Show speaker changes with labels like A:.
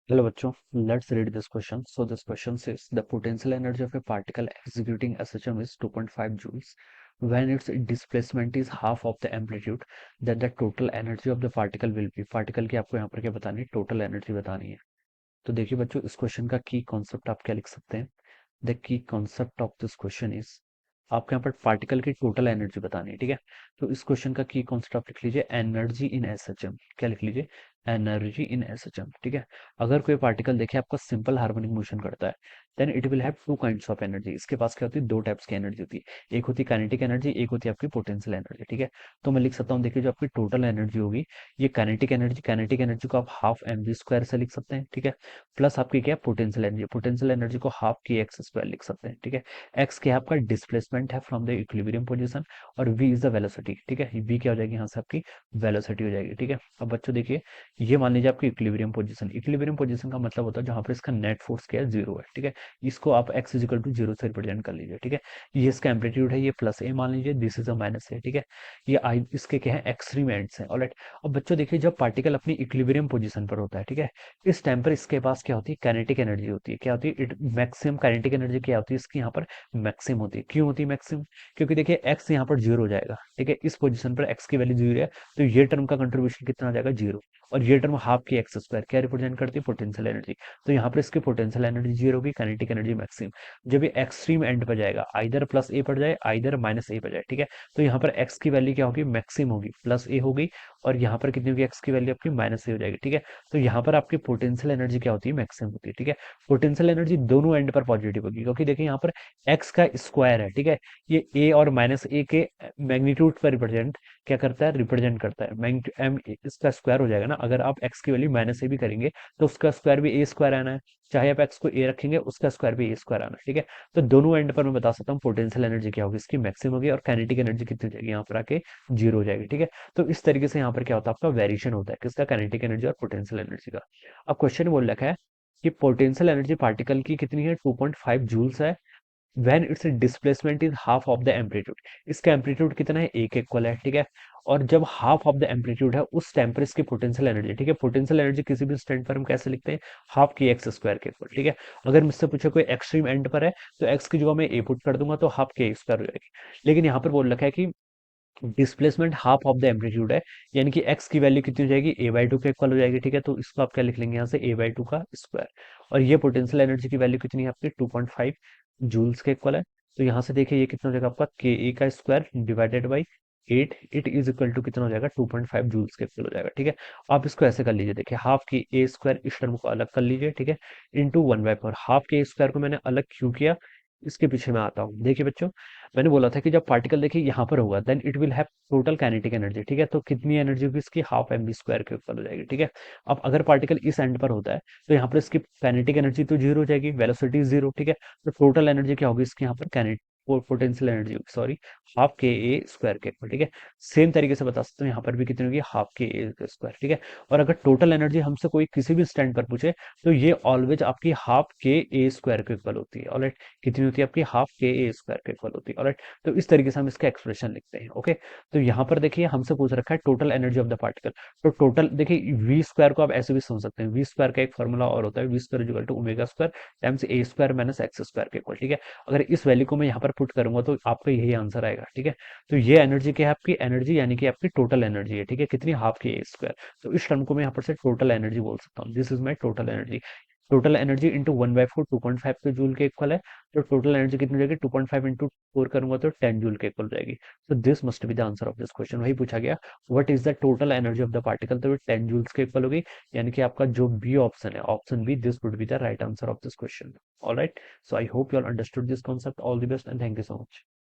A: Hello बच्चों, let's read this question. So this question says the potential energy of a particle executing SHM is 2.5 joules. When its displacement is half of the amplitude, then the total energy of the particle will be. Particle की आपको यहाँ पर क्या बतानी है? Total energy बतानी है. तो देखिए बच्चों, इस क्वेश्चन का की कॉन्सेप्ट आप क्या लिख सकते हैं? The key concept of this question is, आपको यहाँ पर पार्टिकल की टोटल एनर्जी बतानी है. ठीक है, तो इस क्वेश्चन का की कॉन्सेप्ट आप लिख लीजिए एनर्जी इन एसएचएम. क्या लिख लीजिए? Energy in SHM. ठीक है, अगर कोई पार्टिकल देखिए आपका सिंपल हार्मोनिक मोशन करता है, then it will have two kinds of energy. इसके पास क्या होती है? दो टाइप्स की एनर्जी होती है. एक होती है काइनेटिक एनर्जी, एक होती है आपकी पोटेंशियल एनर्जी. ठीक है, तो मैं लिख सकता हूँ, देखिए जो आपकी टोटल एनर्जी होगी, ये काइनेटिक एनर्जी को आप हाफ एम वी स्क्वायर से लिख सकते हैं. ठीक है, प्लस आपकी क्या? पोटेंशियल एनर्जी को हाफ की एक्स स्क्वायर लिख सकते हैं. ठीक है, एक्स क्या है? आपका डिस्प्लेसमेंट है फ्रॉम द इक्विलिब्रियम पोजीशन, और वी इज द वेलोसिटी. ठीक है, वी क्या हो जाएगी? यहाँ से आपकी वेलोसिटी हो जाएगी. ठीक है, अब बच्चों देखिए, ये मान लीजिए आपकी इक्विलिब्रियम पोजीशन का मतलब होता है जहां पर इसका नेट फोर्स क्या है? जीरो है. ठीक है, इसको आप एक्स इजिकल टू जीरो से रिप्रेजेंट कर लीजिए. ठीक है, ये इसका एम्पलीट्यूड है, ये प्लस ए मान लीजिए, दिस इज अ माइनस ए. ठीक है, ये आई इसके क्या है? एक्सट्रीम एंड्स है. ऑलराइट, अब बच्चों देखिए, जब पार्टिकल अपनी इक्विलिब्रियम पोजीशन पर होता है, ठीक है, इस टाइम पर इसके पास क्या होती है? काइनेटिक एनर्जी होती है. क्या होती है? इट मैक्सिमम काइनेटिक एनर्जी क्या होती है इसकी? यहाँ पर मैक्सिमम होती है. क्यों होती है मैक्सिमम? क्योंकि देखिए एक्स यहाँ पर जीरो हो जाएगा. ठीक है, इस पोजीशन पर एक्स की वैल्यू जीरो है, तो ये टर्म का कंट्रीब्यूशन कितना आ जाएगा? जीरो. और ये टर्म हाफ की एक्स स्क्वायर क्या रिप्रेजेंट करती है? Potential energy. तो यहाँ पर इसकी पोटेंशियल एनर्जी जीरो होगी, काइनेटिक एनर्जी मैक्सिमम. जब ये एक्सट्रीम एंड पर जाएगा, आइदर प्लस ए पर जाए, आइदर माइनस ए पर जाए. ठीक है, तो यहाँ पर एक्स की वैल्यू क्या होगी? मैक्सिमम होगी, प्लस ए होगी, और यहाँ पर कितनी होगी? एक्स की वैल्यू आपकी माइनस ए हो जाएगी. ठीक है, तो यहाँ पर आपकी पोटेंशियल एनर्जी क्या होती है? मैक्सिमम होती है. ठीक है, पोटेंशियल एनर्जी दोनों एंड पर पॉजिटिव होगी, क्योंकि देखिए यहाँ पर एक्स का स्क्वायर है. ठीक है, ये ए और माइनस ए के मैग्नीट्यूड पर रिप्रेजेंट क्या करता है? रिप्रेजेंट करता है. एम इसका स्क्वायर हो जाएगा ना, अगर आप एक्स की वैल्यू माइनस ए भी करेंगे तो उसका स्क्वायर भी ए स्क्वायर आना है. चाहे आप एक्स को ए रखेंगे, उसका स्क्वायर भी ए स्क्वायर आना है. ठीक है, तो दोनों एंड पर मैं बता सकता हूँ पोटेंशियल एनर्जी क्या होगी इसकी? मैक्सिमम होगी, और काइनेटिक एनर्जी कितनी हो जाएगी? यहाँ पर आके जीरो हो जाएगी. ठीक है, तो इस तरीके से यहाँ पर क्या होता है? आपका वेरिएशन होता है किसका? काइनेटिक एनर्जी और पोटेंशियल एनर्जी का. अब क्वेश्चन बोल रखा है कि पोटेंशियल एनर्जी पार्टिकल की कितनी है? 2.5 जूल्स है, when it's displacement is half of the amplitude. इसका एम्पलीट्यूड कितना है? एक इक्वल है. ठीक है, और जब हाफ ऑफ द एम्पलीट्यूड है, उस टाइम पर इसकी पोटेंशियल एनर्जी. ठीक है, पोटेंशियल एनर्जी किसी भी स्टैंड पर हम कैसे लिखते हैं? हाफ की एक्स स्क्वायर के इक्वल. ठीक है, अगर मुझसे पूछे कोई एक्सट्रीम एंड पर है, तो एक्स की जगह मैं ए पुट कर दूंगा, तो हाफ के स्क्वायर हो जाएगी. लेकिन यहाँ पर बोल रखा है कि displacement half of the amplitude है, यानी कि एक्स की वैल्यू कितनी हो जाएगी? ए बाई टू के इक्वल हो जाएगी. ठीक है, तो इसको आप क्या लिख लेंगे? यहाँ से ए बाई टू का स्क्वायर. और ये पोटेंशियल एनर्जी की वैल्यू कितनी है आपकी? 2.5 जूल्स के इक्वल है. तो यहाँ से देखिए ये कितना हो जाएगा आपका? के ए का square divided by 8. It is equal to कितना हो जाएगा? 2.5 जूल्स के इक्वल हो जाएगा. ठीक है, आप इसको ऐसे कर लीजिए, देखिए हाफ की ए स्क्वायर, इस टर्म को अलग कर लीजिए. ठीक है, into one by four. Half के स्क्वायर को मैंने अलग क्यों किया? इसके पीछे मैं आता हूँ. देखिए बच्चों, मैंने बोला था कि जब पार्टिकल देखिए यहाँ पर होगा, then it will have total kinetic energy. ठीक है, तो कितनी एनर्जी होगी इसकी? हाफ एम बी स्क्वायर के इक्वल हो जाएगी. ठीक है, अब अगर पार्टिकल इस एंड पर होता है, तो यहाँ पर इसकी काइनेटिक एनर्जी तो जीरो हो जाएगी, वेलोसिटी जीरो. ठीक है, तो टोटल एनर्जी क्या होगी इसकी? यहाँ पर काइनेटिक पोटेंशियल एनर्जी होगी, सॉरी, हाफ के ए स्क्वायर के इक्वल. ठीक है, सेम तरीके से बता सकते हो यहाँ पर भी कितनी होगी? हाफ के ए स्क्वायर. ठीक है, और अगर टोटल एनर्जी हमसे कोई किसी भी स्टैंड पर पूछे, तो ये ऑलवेज आपकी हाफ के ए स्क्वायर के इक्वल होती है. ऑलराइट, कितनी होती है आपकी? हाफ के ए स्क्वायर के इक्वल होती है. ऑलराइट, तो इस तरीके से हम इसका एक्सप्रेशन लिखते हैं. ओके, तो यहाँ पर देखिए हमसे पूछ रखा है total energy of the particle. तो टोटल देखिए वी स्क्वायर को आप ऐसे भी समझ सकते हैं. वी स्क्वायर का एक फॉर्मूला और होता है, V square equal to omega square times A square minus X square के इक्वल. ठीक है, अगर इस वैल्यू को मैं यहाँ पर पुट करूंगा, तो आपका यही आंसर आएगा. ठीक है, तो ये एनर्जी क्या है आपकी? एनर्जी यानी कि आपकी टोटल एनर्जी है. ठीक है, कितनी? हाफ की ए स्क्वायर. तो इस टर्म को मैं यहाँ पर से टोटल एनर्जी बोल सकता हूँ. This is my total energy. Total energy into one by four 2.5 के जूल के इक्वल है. तो टोटल एनर्जी कितनी हो जाएगी? 2.5 इंटू फोर करूंगा तो 10 जूल के इक्वल हो जाएगी. तो this must be the answer of this question. वही पूछा गया, what is the total energy of the particle, तो 10 जूल्स के इक्वल होगी. यानी कि आपका जो बी ऑप्शन है, option B, this would be the right answer of this question. Alright, so I hope you all understood this concept. All the best and thank you so much.